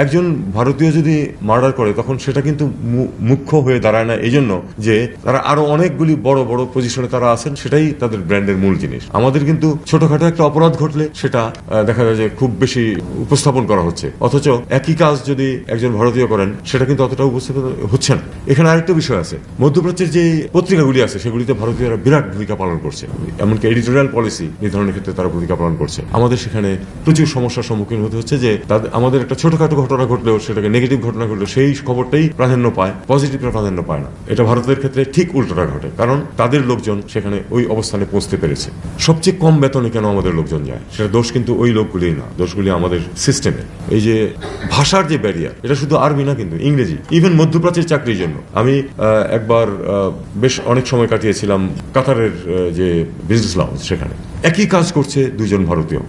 একজন ভারতীয় যদি মার্ডার করে তখন সেটা কিন্তু মুখ্য হয়ে দাঁড়ায় না, এই জন্য যে তারা আরো অনেকগুলি বড় বড় পজিশনে তারা আছেন, সেটাই তাদের ব্র্যান্ডের মূল জিনিস। আমাদের কিন্তু ছোটখাটো একটা অপরাধ ঘটলে সেটা দেখা যায় যে খুব বেশি উপস্থাপন করা হচ্ছে, অথচ একই কাজ যদি একজন ভারতীয় করেন সেটা কিন্তু অতটা উপস্থাপন হচ্ছে না। এখানে আরেকটা বিষয় আছে, মধ্যপ্রাচ্যের যে পত্রিকাগুলি আছে সেগুলিতে ভারতীয়রা বিরাট ভূমিকা পালন করছে, এমনকি এডিটোরিয়াল পলিসি নির্ধারণের ক্ষেত্রে তারা ভূমিকা পালন করছে। আমাদের সেখানে প্রচুর সমস্যার সম্মুখীন হতে হচ্ছে যে আমাদের একটা ছোটখাটো ঘটনা ঘটলেও, সেটাকে নেগেটিভ ঘটনা ঘটলেও সেই খবরটাই প্রাধান্য পায়, পজিটিভটা প্রাধান্য পায় না। এটা ভারতের ক্ষেত্রে ঠিক উল্টোটা ঘটে, কারণ তাদের লোকজন সেখানে ওই অবস্থানে পৌঁছতে পেরেছে। সবচেয়ে কম বেতনে কেন আমাদের লোকজন যায়, সেটা দোষ কিন্তু ওই লোকগুলি না, দোষগুলি আমাদের সিস্টেমে। এই যে ভাষার যে ব্যারিয়ার, এটা শুধু আরবি না, কিন্তু ইংরেজি, ইভেন মধ্যপ্রাচ্যের চাকরির জন্য আমি একবার বেশ অনেক সময় কাটিয়েছিলাম কাতারের যে বিজনেস লাউঞ্জ, সেখানে একই কাজ করছে দুইজন ভারতীয়,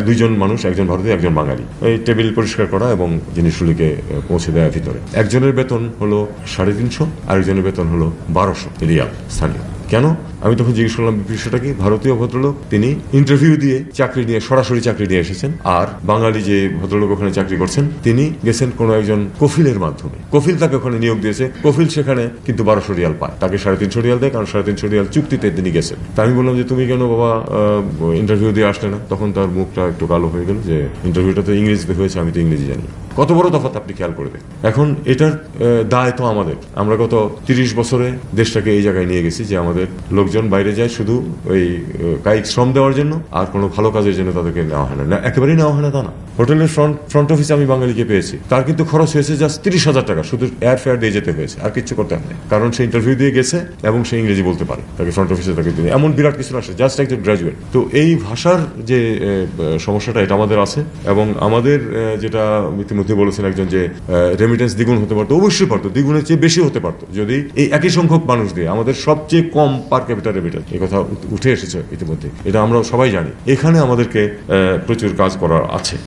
দুইজন মানুষ, একজন ভারতীয় একজন বাঙালি, এই টেবিল পরিষ্কার করা এবং জিনিসগুলিকে পৌঁছে দেওয়ার ভিতরে। একজনের বেতন হলো 350, আরেকজনের বেতন হলো 1200 রিয়াল স্থানীয়। কেন? আমি তখন জিজ্ঞেস করলাম বিষয়টা কি। ভারতীয় ভদ্রলোক তিনি ইন্টারভিউ দিয়ে চাকরি নিয়ে, সরাসরি চাকরি নিয়ে এসেছেন, আর বাঙালি যে ভদ্রলোক ওখানে চাকরি করছেন তিনি গেছেন কোনো একজন কফিলের মাধ্যমে, কফিল তাকে ওখানে নিয়োগ দিয়েছে, কফিল সেখানে কিন্তু 1200 রিয়াল পায়, তাকে 350 রিয়াল দেয়, কারণ 350 রিয়াল চুক্তিতে তিনি গেছেন। তা আমি বললাম যে তুমি কেন বাবা ইন্টারভিউ দিয়ে আসলে না? তখন তার মুখটা একটু কালো হয়ে গেল যে ইন্টারভিউটা তো ইংরেজিতে হয়েছে, আমি তো ইংরেজি জানি। কত বড় তফাৎ আপনি খেয়াল করে দেন। এখন এটার দায় তো আমাদের। আমরা গত 30 বছরে দেশটাকে এই জায়গায় নিয়ে গেছি যে আমাদের লোকজন বাইরে যায় শুধু ওই কায়িক শ্রম দেওয়ার জন্য, আর কোনো ভালো কাজের জন্য তাদেরকে নেওয়া হয় না, একেবারেই নেওয়া হয় না তা না। হোটেলের ফ্রন্ট অফিসে আমি বাঙালিকে পেয়েছি, তার কিন্তু খরচ হয়েছে জাস্ট 30,000 টাকা, শুধু এয়ার ফেয়ার দিয়ে যেতে হয়েছে, আর কিছু করতে হয় না, কারণ সে ইন্টারভিউ দিয়ে গেছে এবং সে ইংরেজি বলতে পারে, তাকে ফ্রন্ট অফিসে তাকে দিয়ে এমন বিরাট কিছু আসে, জাস্ট একজন গ্রাজুয়েট। তো এই ভাষার যে সমস্যাটা, এটা আমাদের আছে। এবং আমাদের যেটা ইতিমধ্যে বলেছেন একজন, যে রেমিটেন্স দ্বিগুণ হতে পারতো, অবশ্যই পারতো, দ্বিগুণের চেয়ে বেশি হতে পারতো যদি এই একই সংখ্যক মানুষ দিয়ে। আমাদের সবচেয়ে কম পার ক্যাপিটাল রেমিটেন্স, এই কথা উঠে এসেছে ইতিমধ্যে, এটা আমরা সবাই জানি। এখানে আমাদেরকে প্রচুর কাজ করার আছে।